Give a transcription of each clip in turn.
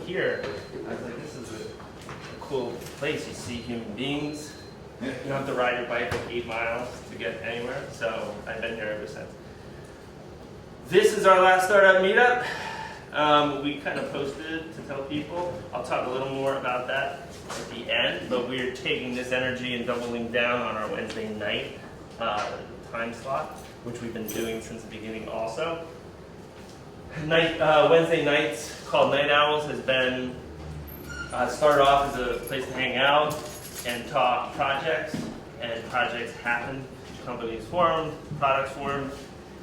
here, I was like, this is a cool place. You see human beings. You don't have to ride your bike like 8 miles to get anywhere. So I've been here ever since. This is our last startup meetup. We kind of posted to tell people. I'll talk a little more about that at the end, but we're taking this energy and doubling down on our Wednesday night time slot, which we've been doing since the beginning also. Wednesday nights called Night Owls has been started off as a place to hang out and talk projects, and projects happened, companies formed, products formed.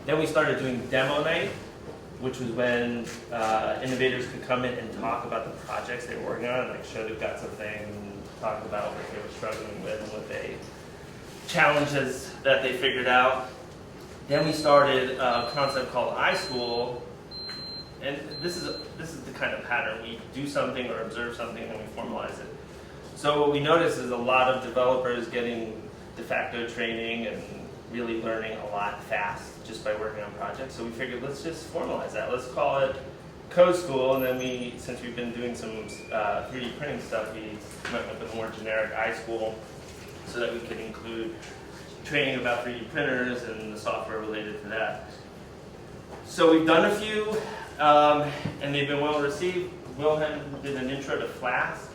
Then we started doing demo night, which was when innovators could come in and talk about the projects they were working on, like show they've got something, talk about what they were struggling with and what they challenges that they figured out. Then we started a concept called iSchool, and this is the kind of pattern. We do something or observe something and we formalize it. So what we notice is a lot of developers getting de facto training and really learning a lot fast just by working on projects. So we figured, let's just formalize that. Let's call it Code School, and then since we've been doing some 3D printing stuff, we went with a more generic iSchool so that we could include training about 3D printers and the software related to that. So we've done a few, and they've been well received. Wilhelm did an intro to Flask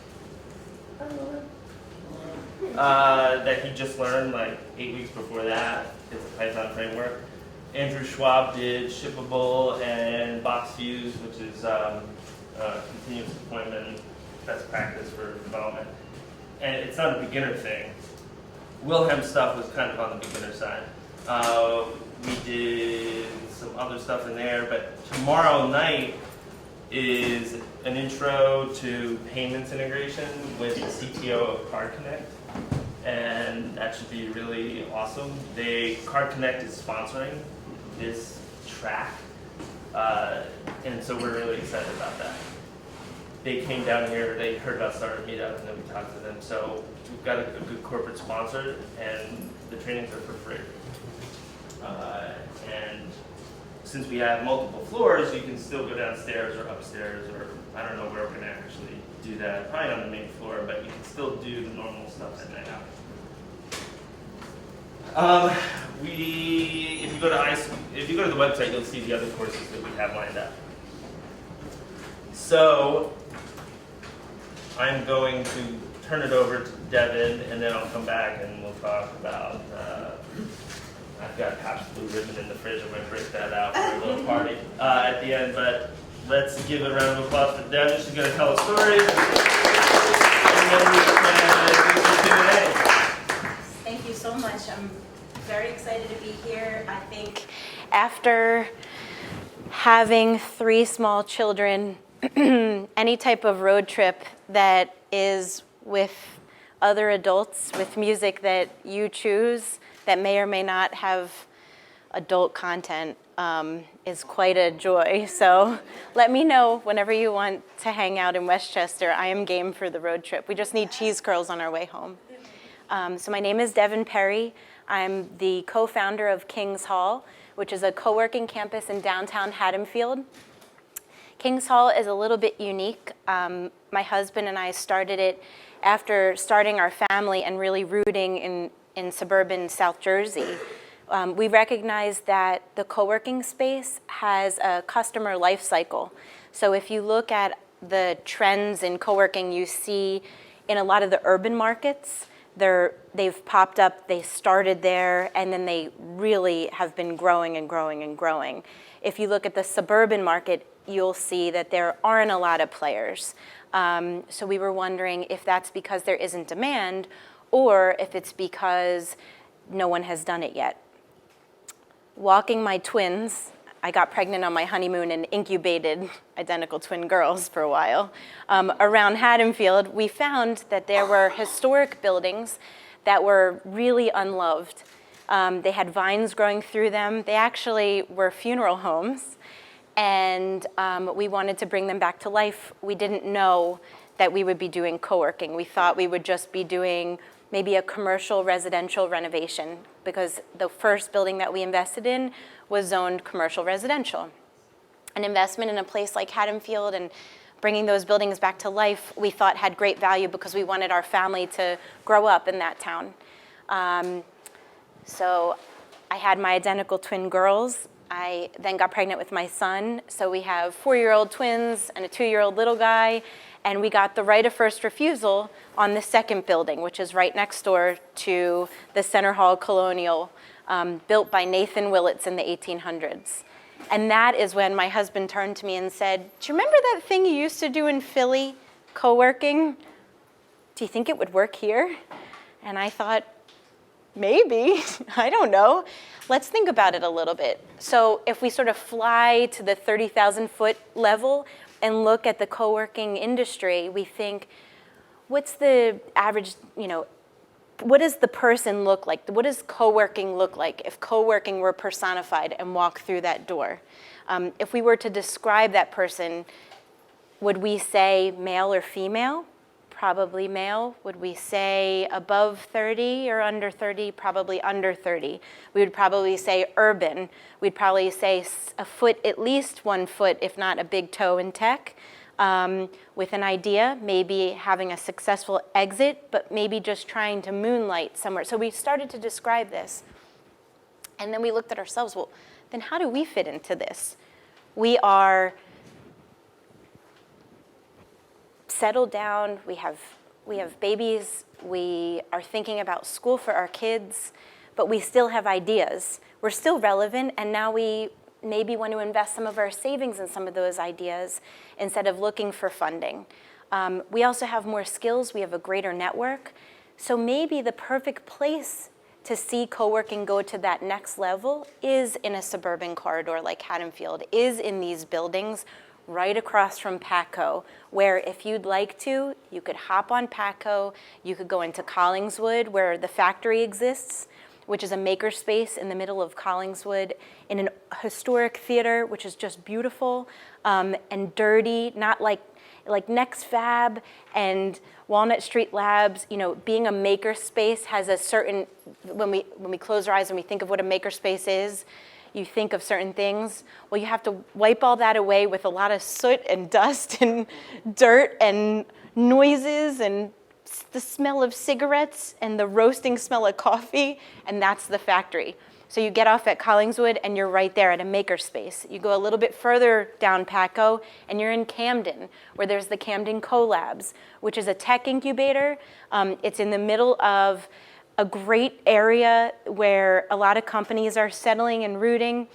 that he just learned like 8 weeks before that. It's a Python framework. Andrew Schwab did Shippable and Box Fuse, which is continuous deployment best practice for development. And it's not a beginner thing. Wilhelm's stuff was kind of on the beginner side. We did some other stuff in there, but tomorrow night is an intro to payments integration with the CTO of Card Connect, and that should be really awesome. Card Connect is sponsoring this track, and so we're really excited about that. They came down here, they heard about Startup Meetup, and then we talked to them. So we've got a good corporate sponsor, and the trainings are for free. And since we have multiple floors, you can still go downstairs or upstairs, or I don't know where we're going to actually do that. Probably on the main floor, but you can still do the normal stuff at night out. If you go to the website, you'll see the other courses that we have lined up. So I'm going to turn it over to Devon, and then I'll come back and we'll talk about. I've got Pabst Blue Ribbon in the fridge. I'm going to break that out for a little party at the end. But let's give a round of applause for Devon. She's going to tell a story, and then we can do some Q&A. Thank you so much. I'm very excited to be here. I think after having 3 small children, any type of road trip that is with other adults, with music that you choose, that may or may not have adult content, is quite a joy. So let me know whenever you want to hang out in Westchester. I am game for the road trip. We just need cheese curls on our way home. So my name is Devon Perry. I'm the co-founder of Kings Hall, which is a co-working campus in downtown Haddonfield. Kings Hall is a little bit unique. My husband and I started it after starting our family and really rooting in suburban South Jersey. We recognize that the co-working space has a customer life cycle. So if you look at the trends in co-working, you see in a lot of the urban markets, they've popped up, they started there, and then they really have been growing and growing and growing. If you look at the suburban market, you'll see that there aren't a lot of players. So we were wondering if that's because there isn't demand, or if it's because no one has done it yet. Walking my twins, I got pregnant on my honeymoon and incubated identical twin girls for a while. Around Haddonfield, we found that there were historic buildings that were really unloved. They had vines growing through them. They actually were funeral homes, and we wanted to bring them back to life. We didn't know that we would be doing co-working. We thought we would just be doing maybe a commercial residential renovation, because the first building that we invested in was zoned commercial residential. An investment in a place like Haddonfield and bringing those buildings back to life, we thought had great value because we wanted our family to grow up in that town. So I had my identical twin girls. I then got pregnant with my son. So we have 4-year-old twins and a 2-year-old little guy. And we got the right of first refusal on the second building, which is right next door to the Center Hall Colonial, built by Nathan Willits in the 1800s. And that is when my husband turned to me and said, "Do you remember that thing you used to do in Philly, coworking? Do you think it would work here?" And I thought, maybe, I don't know. Let's think about it a little bit. So if we sort of fly to the 30,000-foot level and look at the co-working industry, we think, what's the average, what does the person look like? What does co-working look like if co-working were personified and walked through that door? If we were to describe that person, would we say male or female? Probably male. Would we say above 30 or under 30? Probably under 30. We would probably say urban. We'd probably say a foot, at least 1 foot, if not a big toe in tech, with an idea, maybe having a successful exit, but maybe just trying to moonlight somewhere. So we started to describe this. And then we looked at ourselves, well, then how do we fit into this? We are settled down, we have babies, we are thinking about school for our kids, but we still have ideas. We're still relevant, and now we maybe want to invest some of our savings in some of those ideas instead of looking for funding. We also have more skills, we have a greater network, so maybe the perfect place to see co-working go to that next level is in a suburban corridor like Haddonfield, is in these buildings right across from Patco, where if you'd like to, you could hop on Patco, you could go into Collingswood where the factory exists, which is a makerspace in the middle of Collingswood, in an historic theater, which is just beautiful and dirty, not like Next Fab and Walnut Street Labs. Being a makerspace has a certain, when we close our eyes and we think of what a makerspace is, you think of certain things. Well, you have to wipe all that away with a lot of soot and dust and dirt and noises and the smell of cigarettes and the roasting smell of coffee, and that's the factory. So you get off at Collingswood and you're right there at a makerspace. You go a little bit further down Patco and you're in Camden, where there's the Camden Co-Labs, which is a tech incubator. It's in the middle of a great area where a lot of companies are settling and rooting.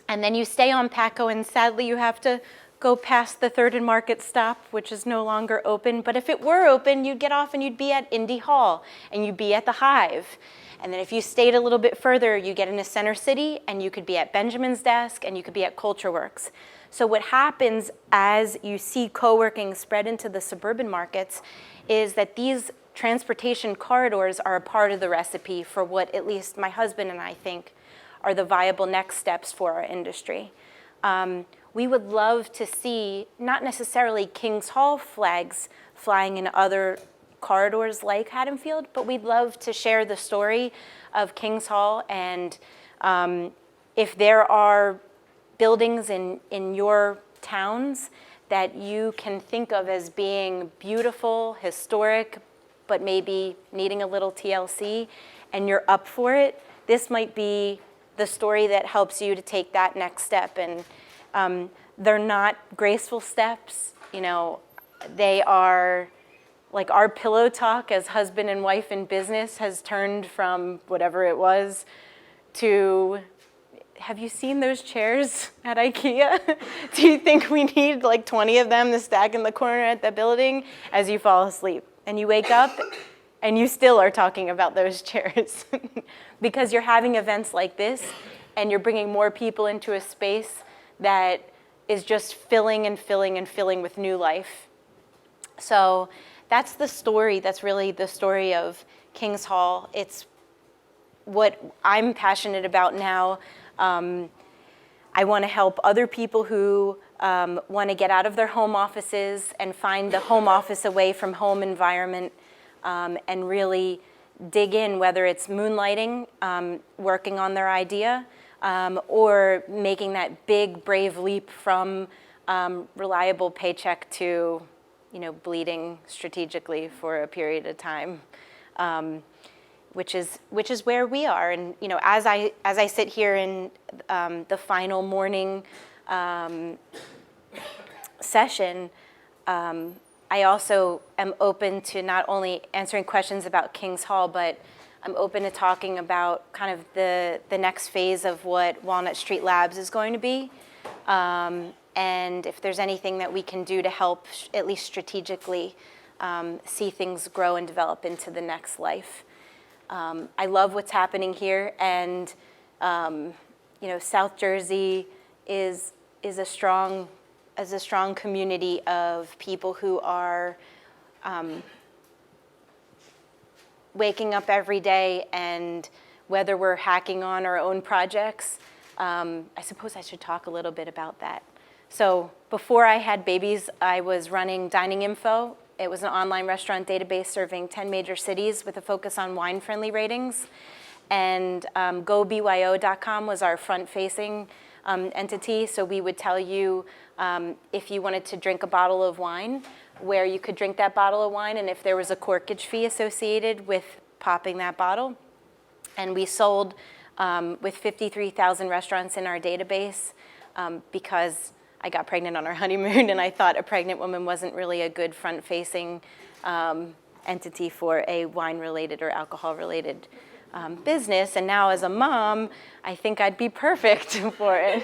And then you stay on Patco, and sadly you have to go past the 3rd and Market stop, which is no longer open. But if it were open, you'd get off and you'd be at Indy Hall, and you'd be at the Hive. And then if you stayed a little bit further, you get into Center City, and you could be at Benjamin's Desk, and you could be at Culture Works. So what happens as you see co-working spread into the suburban markets is that these transportation corridors are a part of the recipe for what at least my husband and I think are the viable next steps for our industry. We would love to see not necessarily Kings Hall flags flying in other corridors like Haddonfield, but we'd love to share the story of Kings Hall, and if there are buildings in your towns that you can think of as being beautiful, historic, but maybe needing a little TLC, and you're up for it, this might be the story that helps you to take that next step. And they're not graceful steps, they are like our pillow talk as husband and wife in business has turned from whatever it was to, have you seen those chairs at IKEA? Do you think we need like 20 of them to stack in the corner at the building as you fall asleep? And you wake up and you still are talking about those chairs because you're having events like this and you're bringing more people into a space that is just filling and filling and filling with new life. So that's the story. That's really the story of Kings Hall. It's what I'm passionate about now. I want to help other people who want to get out of their home offices and find the home office away from home environment and really dig in, whether it's moonlighting, working on their idea, or making that big, brave leap from reliable paycheck to, bleeding strategically for a period of time, which is where we are. And as I sit here in the final morning session, I also am open to not only answering questions about Kings Hall, but I'm open to talking about kind of the next phase of what Walnut Street Labs is going to be. And if there's anything that we can do to help, at least strategically, see things grow and develop into the next life. I love what's happening here, and South Jersey is a strong community of people who are waking up every day, and whether we're hacking on our own projects, I suppose I should talk a little bit about that. So before I had babies, I was running Dining Info. It was an online restaurant database serving 10 major cities with a focus on wine-friendly ratings. And GoBYO.com was our front-facing entity. So we would tell you if you wanted to drink a bottle of wine, where you could drink that bottle of wine, and if there was a corkage fee associated with popping that bottle. And we sold with 53,000 restaurants in our database because I got pregnant on our honeymoon, and I thought a pregnant woman wasn't really a good front-facing entity for a wine-related or alcohol-related business. And now as a mom, I think I'd be perfect for it.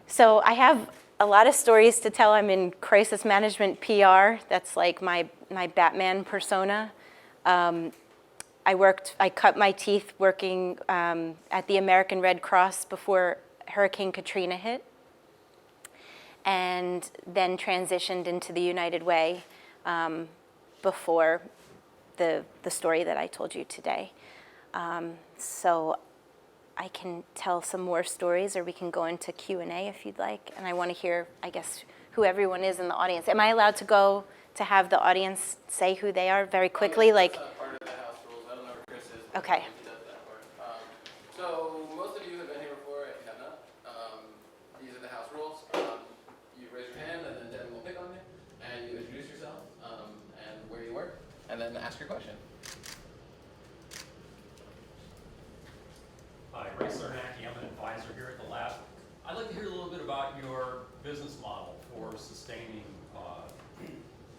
So I have a lot of stories to tell. I'm in crisis management PR. That's like my Batman persona. I cut my teeth working at the American Red Cross before Hurricane Katrina hit, and then transitioned into the United Way before the story that I told you today. So I can tell some more stories, or we can go into Q&A if you'd like. And I want to hear, I guess, who everyone is in the audience. Am I allowed to have the audience say who they are very quickly? That's part of the house rules. I don't know where Chris is. Okay. He does that part. So most of you have been here before. If you have not, these are the house rules. You raise your hand, and then Devon will pick on you, and you introduce yourself and where you work, and then ask your question. Hi, Ray Sarnacki. I'm an advisor here at the lab. I'd like to hear a little bit about your business model for sustaining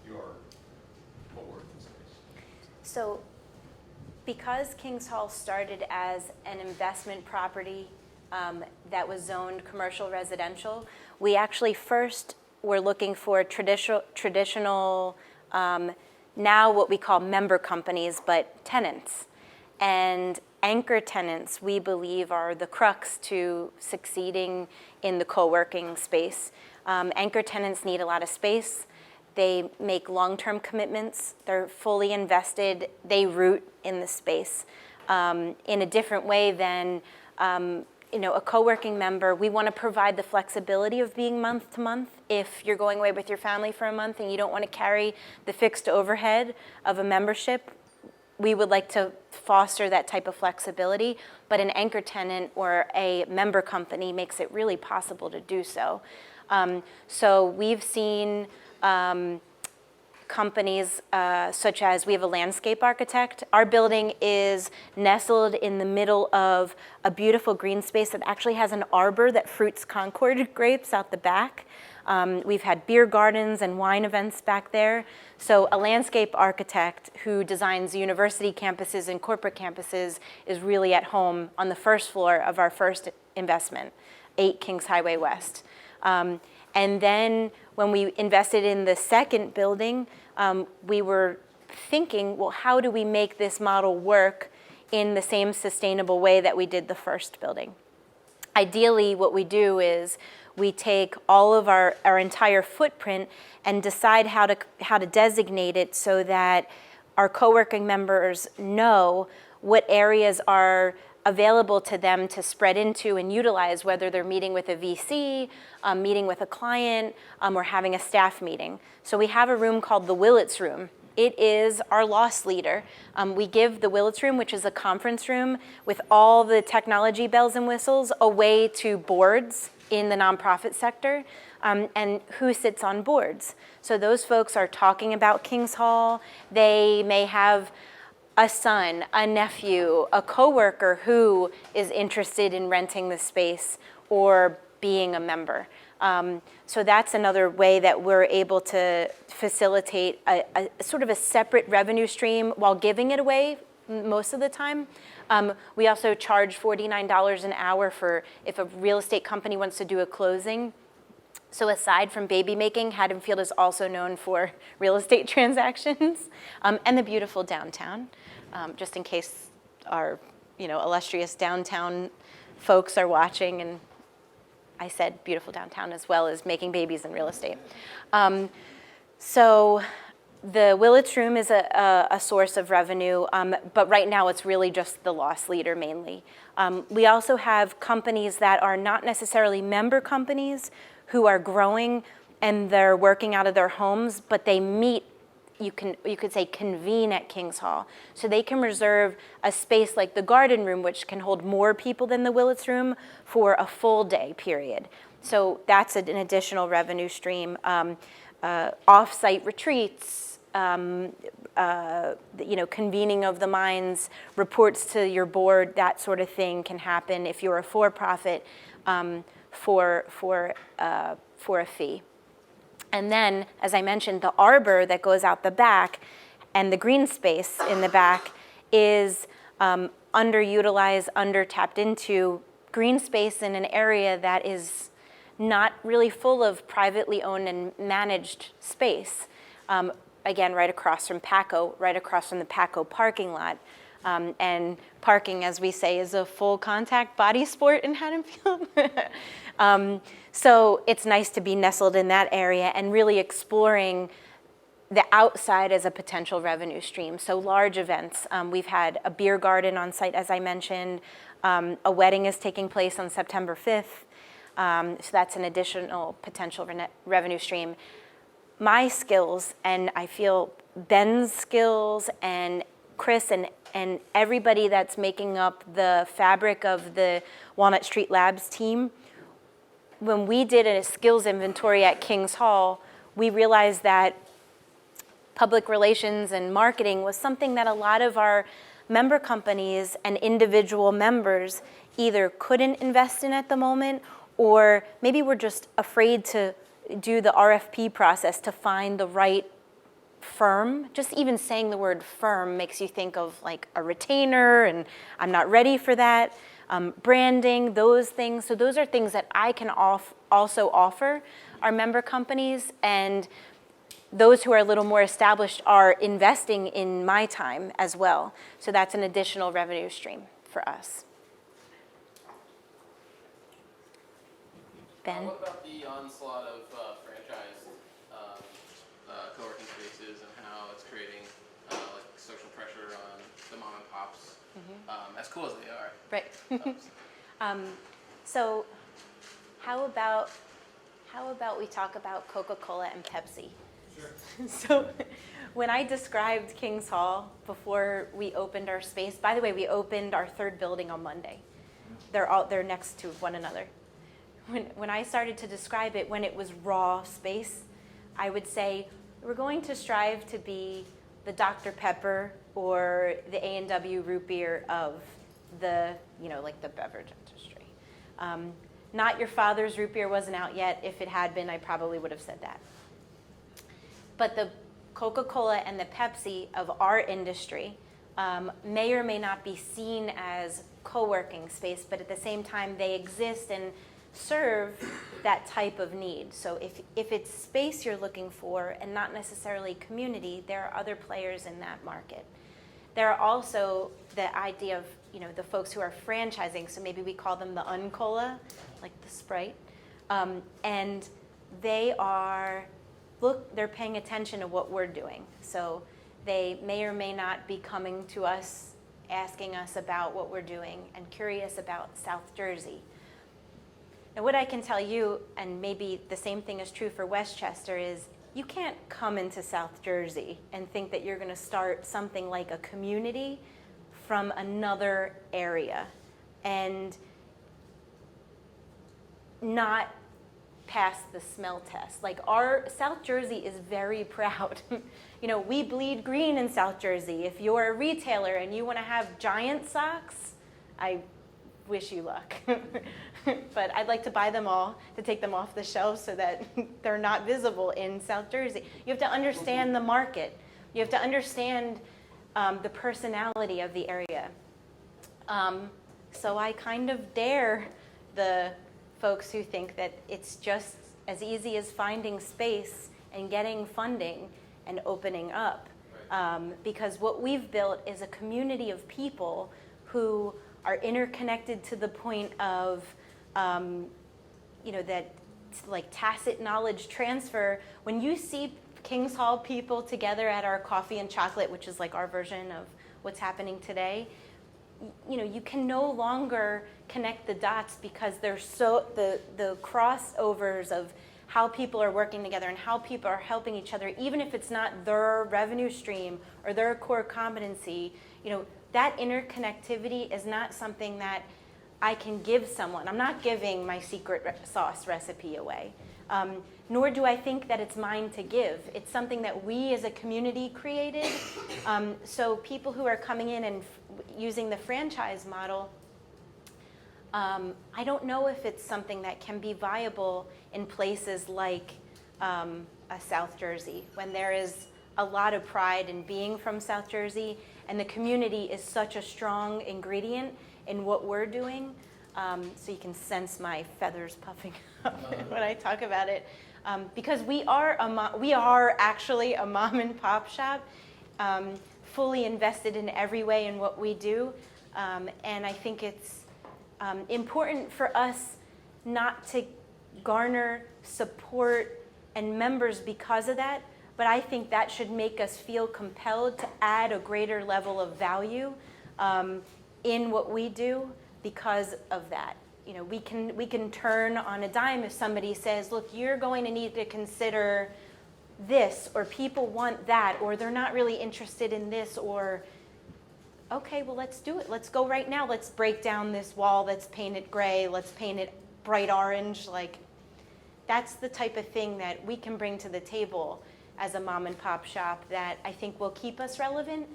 your coworking space. So because Kings Hall started as an investment property that was zoned commercial residential, we actually first were looking for traditional now what we call member companies, but tenants. And anchor tenants, we believe, are the crux to succeeding in the co-working space. Anchor tenants need a lot of space. They make long-term commitments. They're fully invested. They root in the space in a different way than a co-working member. We want to provide the flexibility of being month to month. If you're going away with your family for a month and you don't want to carry the fixed overhead of a membership, we would like to foster that type of flexibility, but an anchor tenant or a member company makes it really possible to do so. So we've seen companies such as, we have a landscape architect. Our building is nestled in the middle of a beautiful green space that actually has an arbor that fruits Concord grapes out the back. We've had beer gardens and wine events back there. So a landscape architect who designs university campuses and corporate campuses is really at home on the first floor of our first investment, 8 Kings Highway West. And then when we invested in the second building, we were thinking, well, how do we make this model work in the same sustainable way that we did the first building? Ideally, what we do is we take all of our entire footprint and decide how to designate it so that our co-working members know what areas are available to them to spread into and utilize, whether they're meeting with a VC, meeting with a client, or having a staff meeting. So we have a room called the Willits Room it is our loss leader. We give the Willits Room, which is a conference room with all the technology bells and whistles, away to boards in the nonprofit sector. And who sits on boards? So those folks are talking about Kings Hall. They may have a son, a nephew, a coworker who is interested in renting the space or being a member. So that's another way that we're able to facilitate a sort of a separate revenue stream while giving it away most of the time. We also charge $49 an hour for if a real estate company wants to do a closing. So aside from baby making, Haddonfield is also known for real estate transactions and the beautiful downtown. Just in case our illustrious downtown folks are watching, and I said beautiful downtown as well as making babies in real estate. So the Willits Room is a source of revenue, but right now it's really just the loss leader mainly. We also have companies that are not necessarily member companies who are growing and they're working out of their homes, but they meet, you could say convene at Kings Hall. So they can reserve a space like the garden room, which can hold more people than the Willits Room, for a full day period. So that's an additional revenue stream. Off-site retreats, convening of the minds, reports to your board, that sort of thing can happen if you're a for-profit for a fee. And then, as I mentioned, the arbor that goes out the back and the green space in the back is underutilized, under-tapped into green space in an area that is not really full of privately owned and managed space. Again, right across from Paco, right across from the Paco parking lot. And parking, as we say, is a full contact body sport in Haddonfield. So it's nice to be nestled in that area and really exploring the outside as a potential revenue stream. So large events. We've had a beer garden on site, as I mentioned. A wedding is taking place on September 5th. So that's an additional potential revenue stream. My skills, and I feel Ben's skills and Chris and everybody that's making up the fabric of the Walnut Street Labs team, when we did a skills inventory at Kings Hall, we realized that public relations and marketing was something that a lot of our member companies and individual members either couldn't invest in at the moment, or maybe were just afraid to do the RFP process to find the right firm. Just even saying the word firm makes you think of like a retainer, and I'm not ready for that. Branding, those things. So those are things that I can also offer our member companies, and those who are a little more established are investing in my time as well. So that's an additional revenue stream for us. Ben? What about the onslaught of franchise co-working spaces and how it's creating like social pressure on the mom and pops, as cool as they are? Right. So how about we talk about Coca-Cola and Pepsi? Sure. So when I described Kings Hall before we opened our space, by the way, we opened our third building on Monday. They're next to one another. When I started to describe it, when it was raw space, I would say we're going to strive to be the Dr. Pepper or the A&W root beer of the, like the beverage industry. Not your father's root beer wasn't out yet. If it had been, I probably would have said that. But the Coca-Cola and the Pepsi of our industry may or may not be seen as co-working space, but at the same time, they exist and serve that type of need. So if it's space you're looking for and not necessarily community, there are other players in that market. There are also the idea of, the folks who are franchising, so maybe we call them the Uncola, like the Sprite, and they're paying attention to what we're doing. So they may or may not be coming to us, asking us about what we're doing and curious about South Jersey. Now, what I can tell you, and maybe the same thing is true for Westchester, is you can't come into South Jersey and think that you're going to start something like a community from another area and not pass the smell test. Like, our South Jersey is very proud. You know, we bleed green in South Jersey. If you're a retailer and you want to have giant socks, I wish you luck. But I'd like to buy them all, to take them off the shelves so that they're not visible in South Jersey. You have to understand the market. You have to understand the personality of the area. So I kind of dare the folks who think that it's just as easy as finding space and getting funding and opening up. Because what we've built is a community of people who are interconnected to the point of, you know, that like tacit knowledge transfer. When you see Kings Hall people together at our coffee and chocolate, which is like our version of what's happening today, you know, you can no longer connect the dots because there's so the crossovers of how people are working together and how people are helping each other, even if it's not their revenue stream or their core competency. You know, that interconnectivity is not something that I can give someone. I'm not giving my secret sauce recipe away. Nor do I think that it's mine to give. It's something that we as a community created. So people who are coming in and using the franchise model, I don't know if it's something that can be viable in places like a South Jersey, when there is a lot of pride in being from South Jersey, and the community is such a strong ingredient in what we're doing. So you can sense my feathers puffing up when I talk about it. Because we are actually a mom and pop shop, fully invested in every way in what we do. And I think it's important for us not to garner support and members because of that, but I think that should make us feel compelled to add a greater level of value in what we do because of that. You know, we can turn on a dime if somebody says, look, you're going to need to consider this, or people want that, or they're not really interested in this, or okay, well, let's do it. Let's go right now. Let's break down this wall. Let's paint it gray. Let's paint it bright orange. Like, that's the type of thing that we can bring to the table as a mom and pop shop that I think will keep us relevant.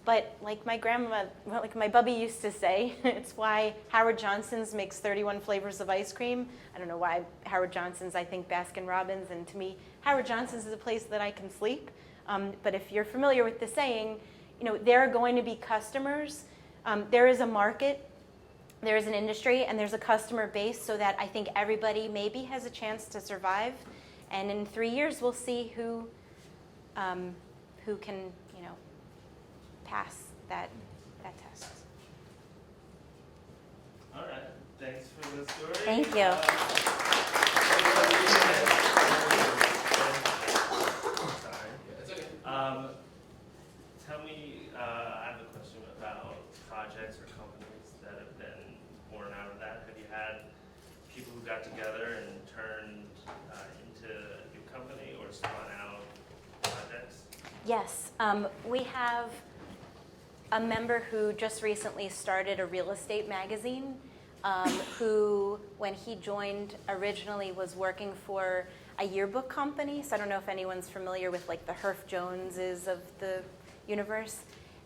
But like my grandma, like my bubby used to say, it's why Howard Johnson's makes 31 flavors of ice cream. I don't know why Howard Johnson's, I think Baskin Robbins, and to me, Howard Johnson's is a place that I can sleep. But if you're familiar with the saying, you know, there are going to be customers. There is a market, there is an industry, and there's a customer base, so that I think everybody maybe has a chance to survive. And in 3 years, we'll see who can, you know, pass that test. All right, thanks for the story. Thank you. Sorry. It's okay. Tell me, I have a question about projects or companies that have been born out of that. Have you had people who got together and turned into a new company or spun out projects? Yes, we have a member who just recently started a real estate magazine, who, when he joined, originally was working for a yearbook company. So I don't know if anyone's familiar with like the Herff Joneses of the universe.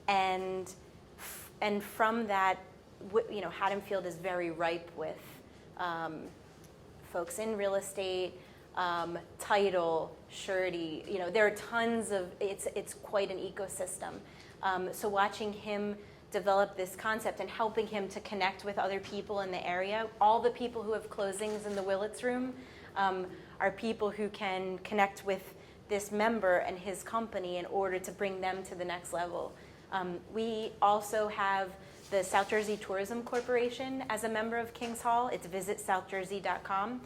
And from that, you know, Haddonfield is very ripe with folks in real estate, title, surety. You know, there are tons of, it's quite an ecosystem. So watching him develop this concept and helping him to connect with other people in the area, all the people who have closings in the Willits room are people who can connect with this member and his company in order to bring them to the next level. We also have the South Jersey Tourism Corporation as a member of Kings Hall. It's visitsouthjersey.com.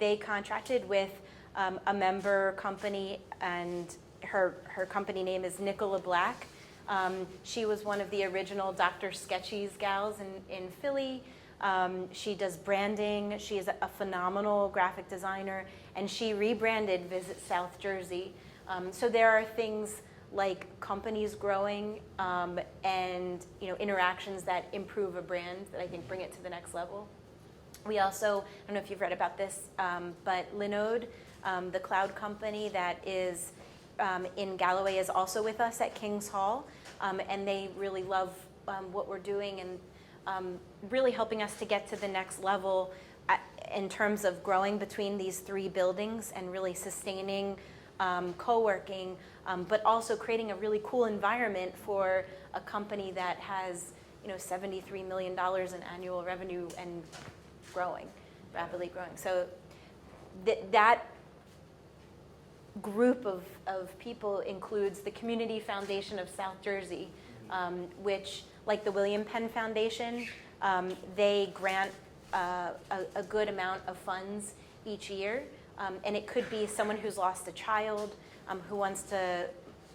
They contracted with a member company, and her company name is Nicola Black. She was one of the original Dr. Sketchy's gals in Philly. She does branding. She is a phenomenal graphic designer, and she rebranded Visit South Jersey. So there are things like companies growing and interactions that improve a brand that I think bring it to the next level. We also, I don't know if you've read about this, but Linode, the cloud company that is in Galloway, is also with us at Kings Hall, and they really love what we're doing and really helping us to get to the next level in terms of growing between these three buildings and really sustaining coworking, but also creating a really cool environment for a company that has $73 million in annual revenue and growing, rapidly growing. So that group of people includes the Community Foundation of South Jersey, which, like the William Penn Foundation, they grant a good amount of funds each year. And it could be someone who's lost a child, who wants to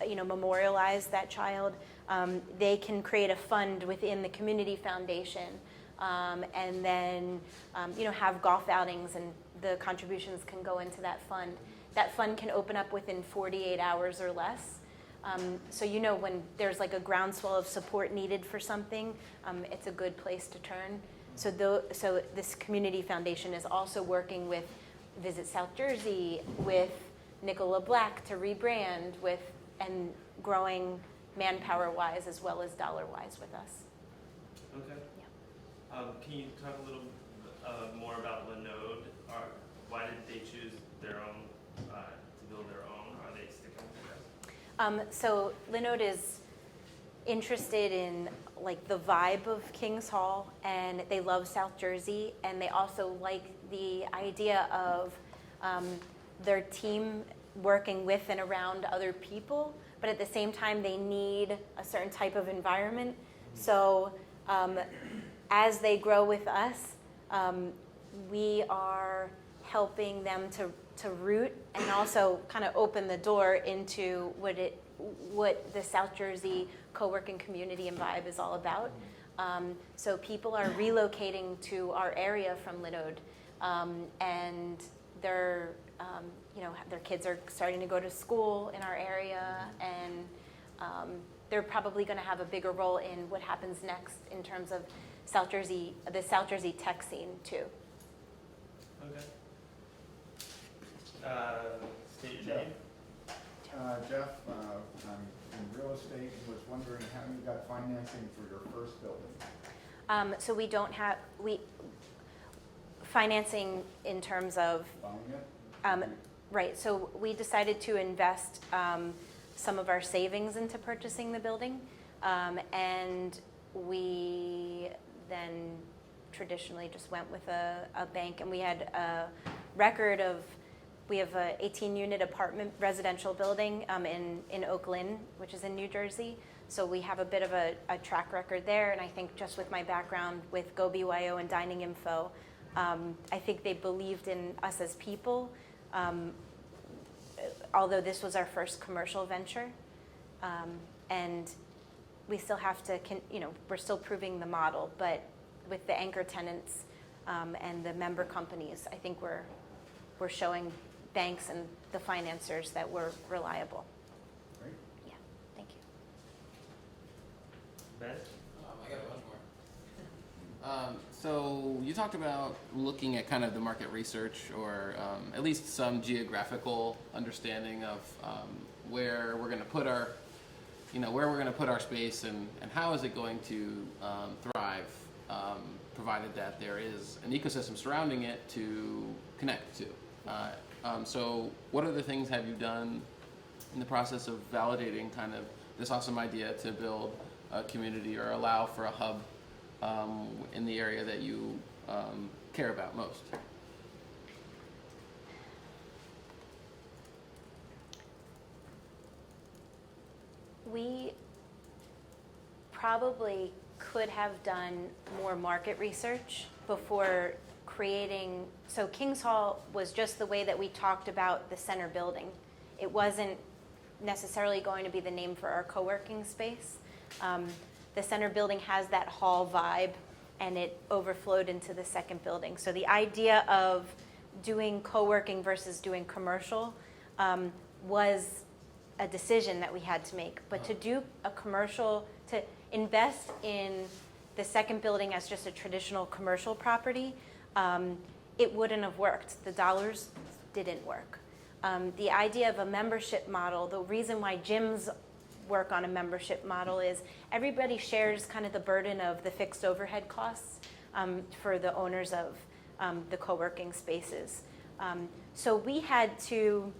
memorialize that child. They can create a fund within the Community Foundation, and then have golf outings, and the contributions can go into that fund. That fund can open up within 48 hours or less. So when there's like a groundswell of support needed for something, it's a good place to turn. So this Community Foundation is also working with Visit South Jersey, with Nicola Black to rebrand, and growing manpower-wise as well as dollar-wise with us. Okay. Yeah. Can you talk a little more about Linode? Why did they choose their own to build their own? Are they sticking to this? So Linode is interested in like the vibe of Kings Hall, and they love South Jersey, and they also like the idea of their team working with and around other people, but at the same time they need a certain type of environment. So as they grow with us, we are helping them to root and also kind of open the door into what the South Jersey co-working community and vibe is all about. So people are relocating to our area from Linode, and their kids are starting to go to school in our area, and they're probably going to have a bigger role in what happens next in terms of the South Jersey tech scene too. Okay. State your name. Jeff, I'm in real estate and was wondering how you got financing for your first building. So we don't have financing in terms of Buying it? right. So we decided to invest some of our savings into purchasing the building, and we then traditionally just went with a bank, and we had a record of. We have a 18-unit apartment residential building in Oak Lynn, which is in New Jersey. So we have a bit of a track record there. And I think just with my background with GoBYO and Dining Info, I think they believed in us as people, although this was our first commercial venture. And we still have to, we're still proving the model. But with the anchor tenants and the member companies, I think we're showing banks and the financiers that we're reliable. Great. Yeah, thank you. Ben? I got a bunch more. So you talked about looking at kind of the market research, or at least some geographical understanding of where we're going to put our, where we're going to put our space, and how is it going to thrive, provided that there is an ecosystem surrounding it to connect to. So what other things have you done in the process of validating kind of this awesome idea to build a community or allow for a hub in the area that you care about most? We probably could have done more market research before creating, so Kings Hall was just the way that we talked about the center building. It wasn't necessarily going to be the name for our co-working space. The center building has that hall vibe, and it overflowed into the second building. So the idea of doing co-working versus doing commercial was a decision that we had to make. But to do a commercial, to invest in the second building as just a traditional commercial property, it wouldn't have worked. The dollars didn't work. The idea of a membership model, the reason why gyms work on a membership model is everybody shares kind of the burden of the fixed overhead costs for the owners of the co-working spaces. So we had to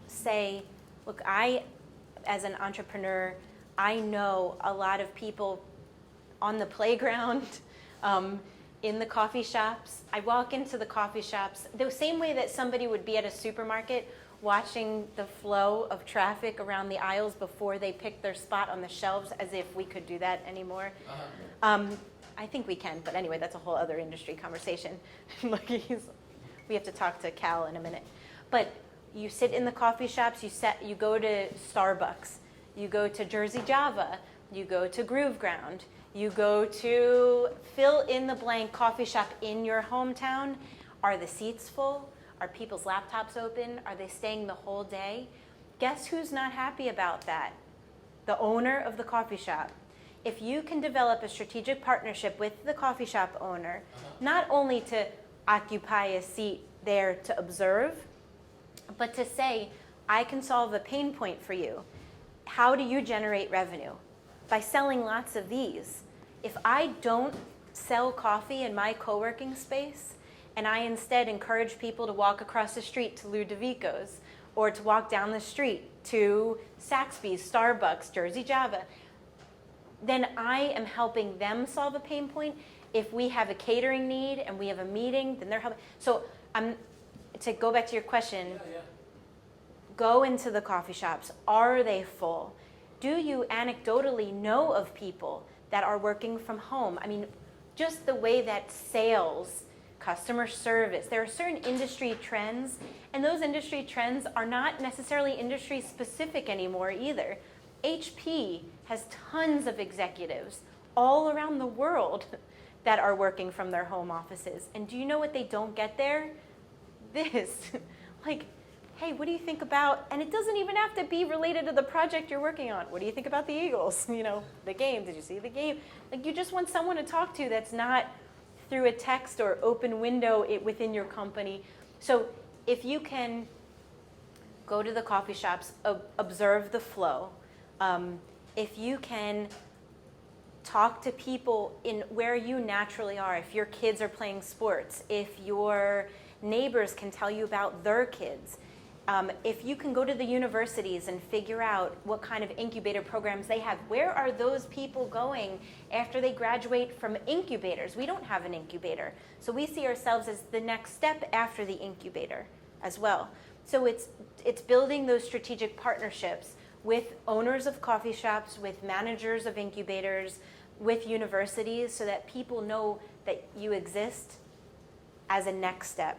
say, look, as an entrepreneur, I know a lot of people on the playground, in the coffee shops. I walk into the coffee shops the same way that somebody would be at a supermarket watching the flow of traffic around the aisles before they pick their spot on the shelves, as if we could do that anymore. I think we can, but anyway, that's a whole other industry conversation. We have to talk to Cal in a minute. But you sit in the coffee shops, you go to Starbucks, you go to Jersey Java, you go to Groove Ground, you go to fill in the blank coffee shop in your hometown. Are the seats full? Are people's laptops open? Are they staying the whole day? Guess who's not happy about that? The owner of the coffee shop. If you can develop a strategic partnership with the coffee shop owner, not only to occupy a seat there to observe, but to say, I can solve a pain point for you. How do you generate revenue? By selling lots of these. If I don't sell coffee in my co-working space, and I instead encourage people to walk across the street to Ludovico's, or to walk down the street to Saxby's, Starbucks, Jersey Java, then I am helping them solve a pain point. If we have a catering need and we have a meeting, then they're helping. So to go back to your question, go into the coffee shops. Are they full? Do you anecdotally know of people that are working from home? I mean, just the way that sales, customer service, there are certain industry trends, and those industry trends are not necessarily industry specific anymore either. HP has tons of executives all around the world that are working from their home offices. And do you know what they don't get there? This. Like, hey, what do you think about, and it doesn't even have to be related to the project you're working on. What do you think about the Eagles? You know, the game, did you see the game? Like, you just want someone to talk to that's not through a text or open window within your company. So if you can go to the coffee shops, observe the flow, if you can talk to people in where you naturally are, if your kids are playing sports, if your neighbors can tell you about their kids, if you can go to the universities and figure out what kind of incubator programs they have, where are those people going after they graduate from incubators? We don't have an incubator. So we see ourselves as the next step after the incubator as well. So it's building those strategic partnerships with owners of coffee shops, with managers of incubators, with universities, so that people know that you exist as a next step,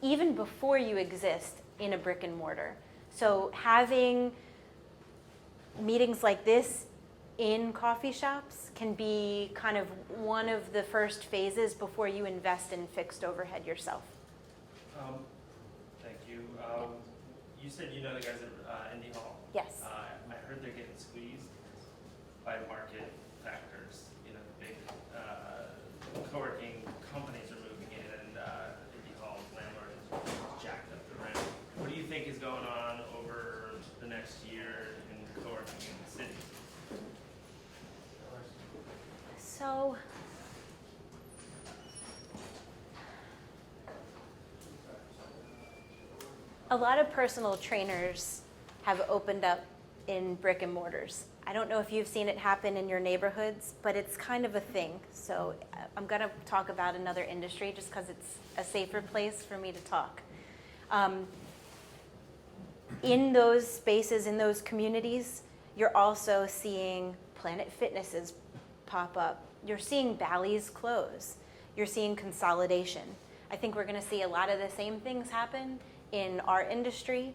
even before you exist in a brick and mortar. So having meetings like this in coffee shops can be kind of one of the first phases before you invest in fixed overhead yourself. Thank you. You said you know the guys at Indy Hall. Yes. I heard they're getting squeezed by market factors. You know, the big co-working companies are moving in, and Indy Hall's landlord has jacked up the rent. What do you think is going on over the next year in co-working in the city? So a lot of personal trainers have opened up in brick and mortars. I don't know if you've seen it happen in your neighborhoods, but it's kind of a thing. So I'm going to talk about another industry just because it's a safer place for me to talk. In those spaces, in those communities, you're also seeing Planet Fitnesses pop up. You're seeing Bally's close. You're seeing consolidation. I think we're going to see a lot of the same things happen in our industry.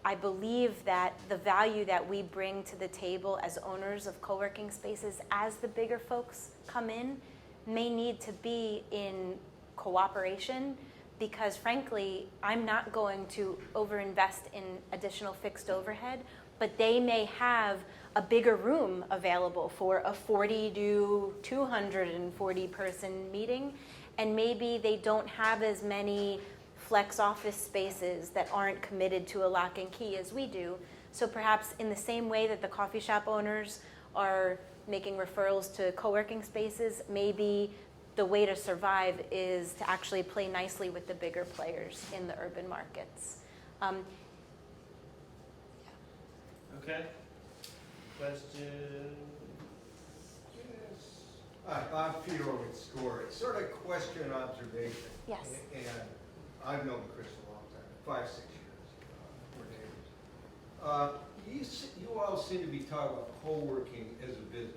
I believe that the value that we bring to the table as owners of co-working spaces as the bigger folks come in may need to be in cooperation, because frankly, I'm not going to overinvest in additional fixed overhead, but they may have a bigger room available for a 40 to 240 person meeting, and maybe they don't have as many flex office spaces that aren't committed to a lock and key as we do. So perhaps in the same way that the coffee shop owners are making referrals to co-working spaces, maybe the way to survive is to actually play nicely with the bigger players in the urban markets. Okay. Question? Yes. Hi, I'm Peter with SCORE. It's sort of question observation. Yes. And I've known Chris a long time, 5, 6 years. We're neighbors. You all seem to be talking about co-working as a business.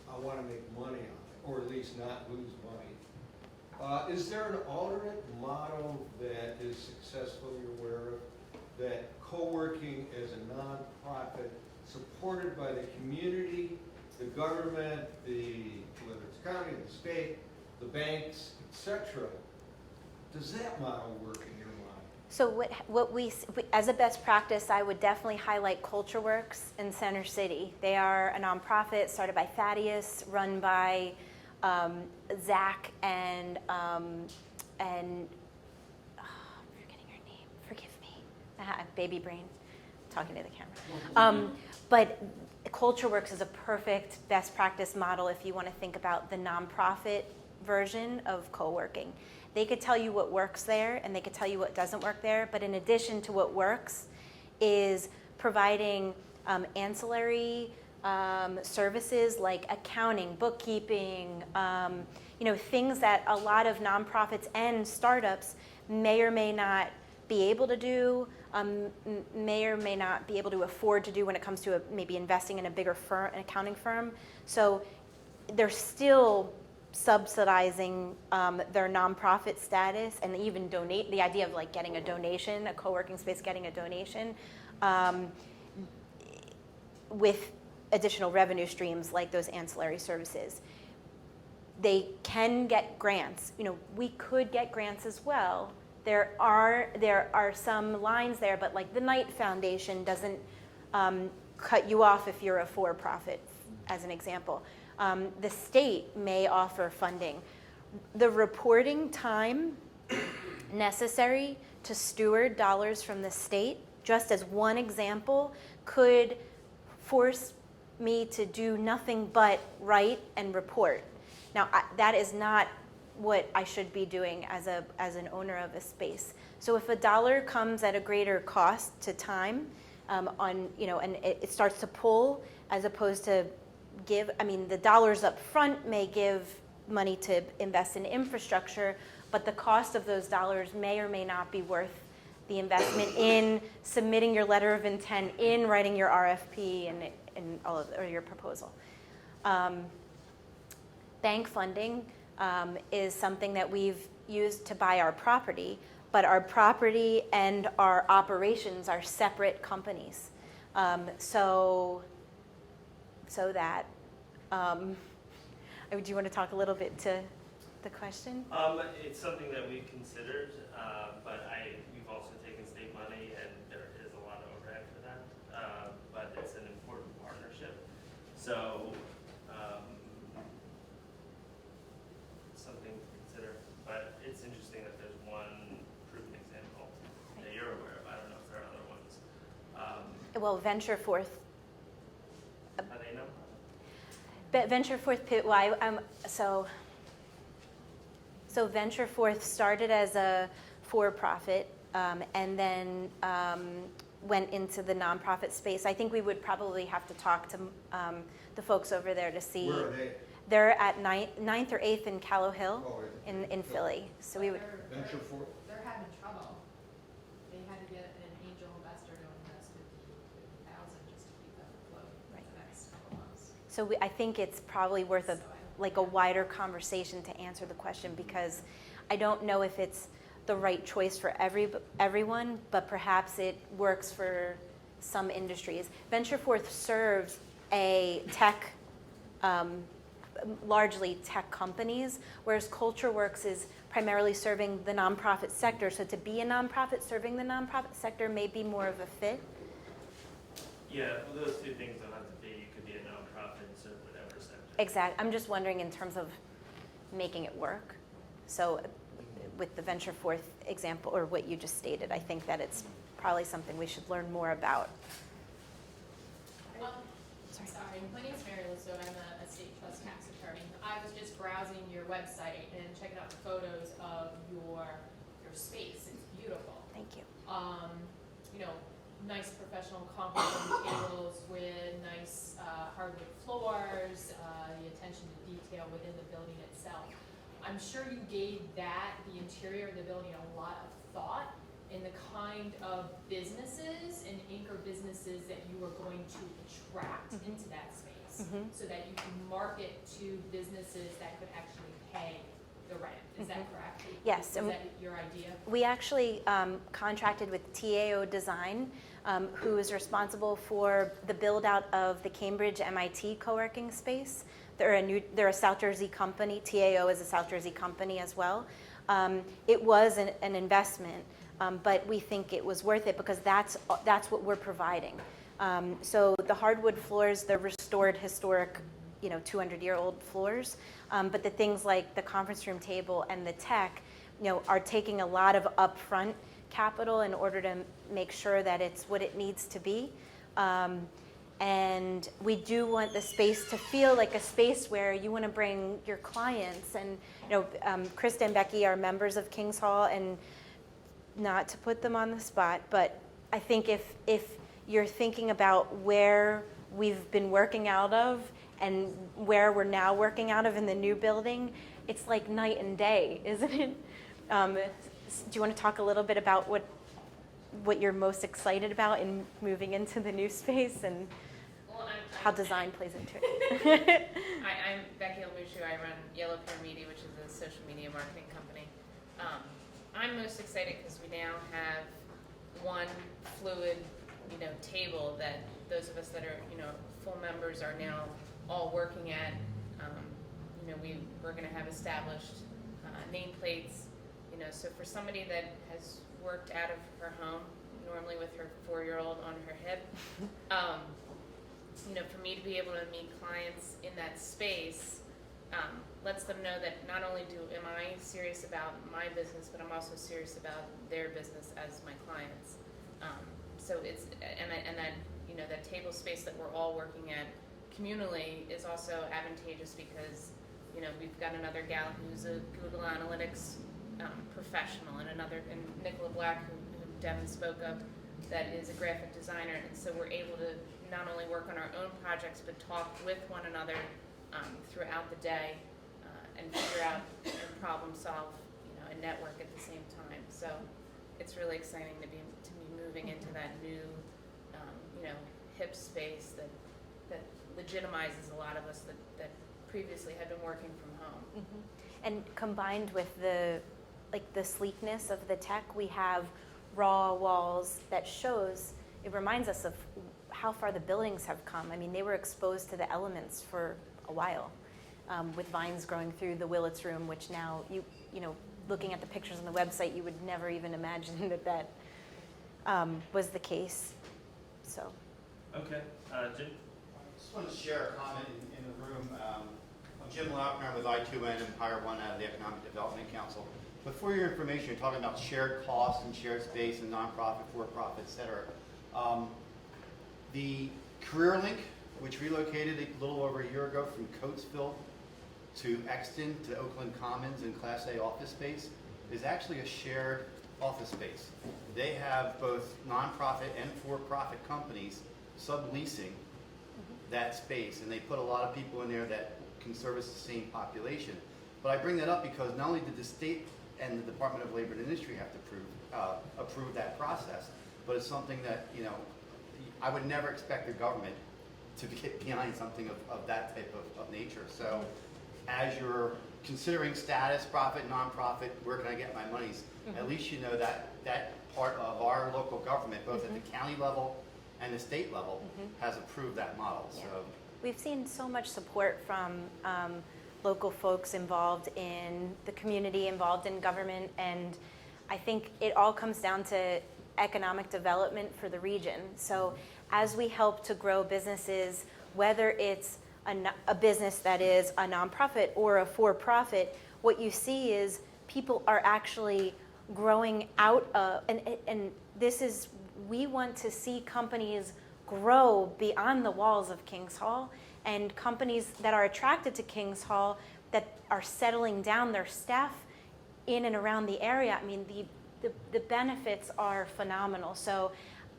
I want to make money on it, or at least not lose money. Is there an alternate model that is successful you're aware of, that co-working as a nonprofit supported by the community, the government, whether it's county, the state, the banks, etc.? Does that model work in your mind? So what we, as a best practice, I would definitely highlight CultureWorks in Center City. They are a nonprofit started by Thaddeus, run by Zach and I'm forgetting her name. Forgive me. Baby brain, talking to the camera. But CultureWorks is a perfect best practice model if you want to think about the nonprofit version of co-working. They could tell you what works there and they could tell you what doesn't work there, but in addition to what works is providing ancillary services like accounting, bookkeeping, things that a lot of nonprofits and startups may or may not be able to do, may or may not be able to afford to do when it comes to maybe investing in a bigger firm, an accounting firm. So they're still subsidizing their nonprofit status and even donate, the idea of like getting a donation, a co-working space getting a donation, with additional revenue streams like those ancillary services. They can get grants. We could get grants as well. There are some lines there, but like the Knight Foundation doesn't cut you off if you're a for-profit, as an example. The state may offer funding. The reporting time necessary to steward dollars from the state, just as one example, could force me to do nothing but write and report. Now, that is not what I should be doing as an owner of a space. So if a dollar comes at a greater cost to time, and it starts to pull as opposed to give, the dollars up front may give money to invest in infrastructure, but the cost of those dollars may or may not be worth the investment in submitting your letter of intent, in writing your RFP and all of, or your proposal. Bank funding is something that we've used to buy our property, but our property and our operations are separate companies. So that, do you want to talk a little bit to the question? It's something that we considered, but we've also taken state money, and there is a lot of overhead for that. But it's an important partnership, so something to consider. But it's interesting that there's one proven example that you're aware of. I don't know if there are other ones. Well, Venture Forth. Are they no? But Venture Forth, so Venture Forth started as a for-profit and then went into the nonprofit space. I think we would probably have to talk to the folks over there to see. Where are they? They're at 9th or 8th in Callow Hill Oh, in Philly. So we would. Venture for, They're having trouble. They had to get an angel investor to invest $50,000 just to keep them afloat for the next couple months. So I think it's probably worth a wider conversation to answer the question, because I don't know if it's the right choice for everyone, but perhaps it works for some industries. VentureForth serves a tech, largely tech companies, whereas CultureWorks is primarily serving the nonprofit sector. So to be a nonprofit serving the nonprofit sector may be more of a fit. Yeah, well, those two things don't have to be. You could be a nonprofit and serve whatever sector. Exactly. I'm just wondering in terms of making it work. So with the VentureForth example, or what you just stated, I think that it's probably something we should learn more about. Sorry, my name's Mary Lisso, I'm a state trust tax attorney. I was just browsing your website and checking out the photos of your space. It's beautiful. Thank you. You know, nice professional conference room tables with nice hardwood floors, the attention to detail within the building itself. I'm sure you gave the interior of the building, a lot of thought in the kind of businesses and anchor businesses that you are going to attract into that space, so that you can market to businesses that could actually pay the rent. Is that correct? Yes. Is that your idea? We actually contracted with TAO Design, who is responsible for the build out of the Cambridge MIT co-working space. They're a South Jersey company. TAO is a South Jersey company as well. It was an investment, but we think it was worth it because that's what we're providing. So the hardwood floors, they're restored historic, 200-year-old floors. But the things like the conference room table and the tech, are taking a lot of upfront capital in order to make sure that it's what it needs to be. And we do want the space to feel like a space where you want to bring your clients. And Krista and Becky are members of Kings Hall, and not to put them on the spot, but I think if you're thinking about where we've been working out of and where we're now working out of in the new building, it's like night and day, isn't it? Do you want to talk a little bit about what you're most excited about in moving into the new space and how design plays into it? I'm Becky Lamushu. I run Yellow Pear Media, which is a social media marketing company. I'm most excited because we now have one fluid, table that those of us that are, full members are now all working at. We're going to have established nameplates. So for somebody that has worked out of her home, normally with her 4-year-old on her hip, for me to be able to meet clients in that space lets them know that not only am I serious about my business, but I'm also serious about their business as my clients. So it's that table space that we're all working at communally is also advantageous because we've got another gal who's a Google Analytics professional, and Nicola Black, who Devon spoke of, that is a graphic designer, and so we're able to not only work on our own projects but talk with one another throughout the day and figure out and problem solve, and network at the same time. So it's really exciting to be moving into that new, hip space that legitimizes a lot of us that previously had been working from home. Mm-hmm. And combined with the sleekness of the tech, we have raw walls that it reminds us of how far the buildings have come. I mean, they were exposed to the elements for a while, with vines growing through the Willits room, which now, looking at the pictures on the website, you would never even imagine that was the case. So. Okay, Jim? I just want to share a comment in the room. I'm Jim Laupner. I'm with I2N and Empire One out of the Economic Development Council. But for your information, you're talking about shared costs and shared space and nonprofit, for-profit, et cetera. The Career Link, which relocated a little over a year ago from Coatesville to Exton to Oakland Commons in Class A office space, is actually a shared office space. They have both nonprofit and for-profit companies subleasing that space, and they put a lot of people in there that can service the same population. But I bring that up because not only did the state and the Department of Labor and Industry have to approve that process, but it's something that, I would never expect the government to get behind something of that type of nature. So as you're considering status, profit, nonprofit, where can I get my monies? At least you know that that part of our local government, both at the county level and the state level, has approved that model. Yeah. So We've seen so much support from local folks involved in the community, involved in government, and I think it all comes down to economic development for the region. So as we help to grow businesses, whether it's a business that is a nonprofit or a for-profit, what you see is people are actually growing out of, and this is, we want to see companies grow beyond the walls of Kings Hall, and companies that are attracted to Kings Hall that are settling down their staff in and around the area. I mean, the benefits are phenomenal. So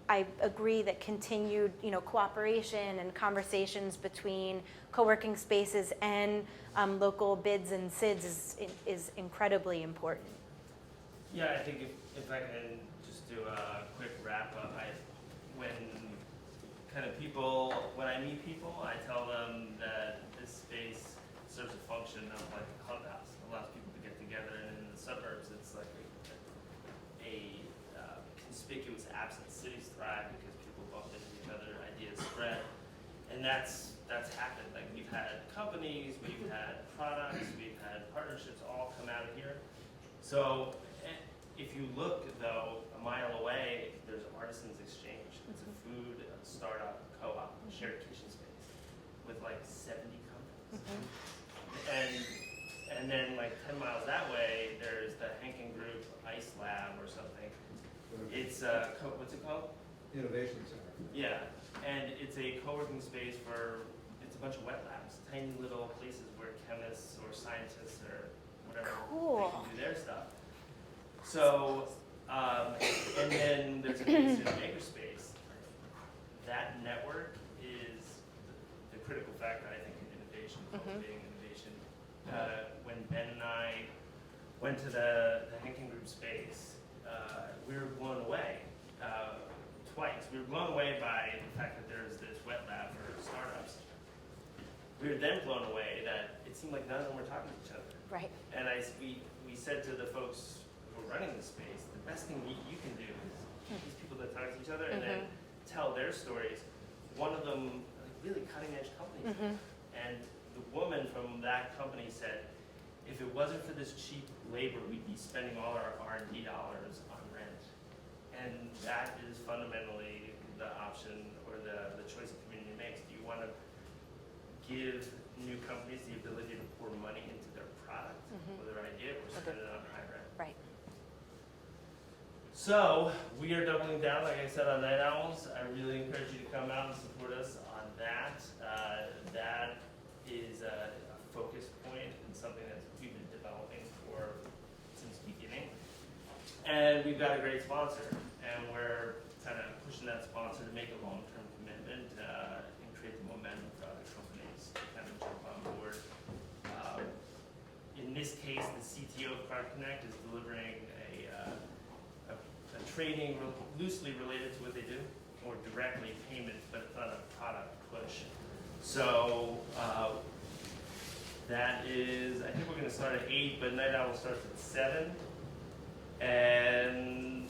I agree that continued, cooperation and conversations between co-working spaces and local bids and SIDS is incredibly important. Yeah, I think if I can just do a quick wrap up, when I meet people, I tell them that this space serves a function of like a clubhouse. It allows people to get together, and in the suburbs, it's like a conspicuous absence. Cities thrive because people bump into each other, ideas spread, and that's happened. Like we've had companies, we've had products, we've had partnerships all come out of here. So if you look though a mile away, there's Artisans Exchange. It's a food startup co-op shared kitchen space with like 70 companies. And then like 10 miles that way, there's the Henkin Group Ice Lab or something. It's what's it called? Innovation Center. Yeah, and it's a co-working space it's a bunch of wet labs, tiny little places where chemists or scientists or whatever Cool. they can do their stuff. So, and then there's an instant makerspace. That network is the critical factor, I think, in innovation, cultivating innovation. When Ben and I went to the Henkin Group space, we were blown away twice. We were blown away by the fact that there's this wet lab for startups. We were then blown away that it seemed like none of them were talking to each other. Right. And we said to the folks who were running the space, the best thing you can do is these people that talk to each other and then tell their stories. One of them, like really cutting edge companies. And the woman from that company said, if it wasn't for this cheap labor, we'd be spending all our R&D dollars on rent. And that is fundamentally the option or the choice the community makes. Do you want to give new companies the ability to pour money into their product or their idea, or spend it on high rent? Right. So we are doubling down, like I said, on Night Owls. I really encourage you to come out and support us on that. That is a focus point and something that we've been developing since the beginning. And we've got a great sponsor, and we're kind of pushing that sponsor to make a long-term commitment and create the momentum for other companies to kind of jump on board. In this case, the CTO of Product Connect is delivering a training loosely related to what they do, or directly payments, but it's not a product push. So that is, I think we're going to start at 8, but Night Owl starts at 7. And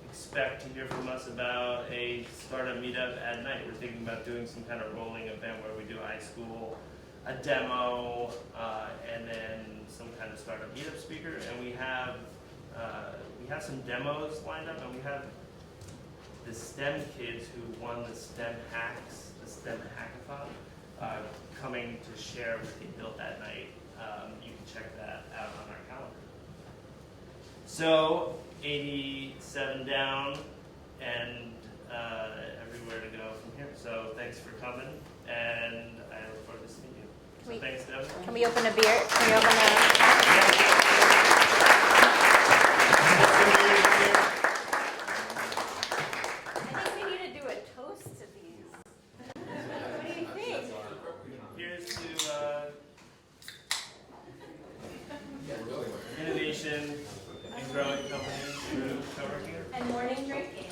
expect to hear from us about a startup meetup at night. We're thinking about doing some kind of rolling event where we do high school, a demo, and then some kind of startup meetup speaker. And we have some demos lined up, and we have the STEM kids who won the STEM Hacks, the STEM Hackathon, coming to share what they built that night. You can check that out on our calendar. So 87 down and everywhere to go from here. So thanks for coming, and I look forward to seeing you. So thanks, Devon. Can we open a beer? Can we open a... I think we need to do a toast to these. What do you think? Here's to innovation and growing companies through coworking. And morning drinking.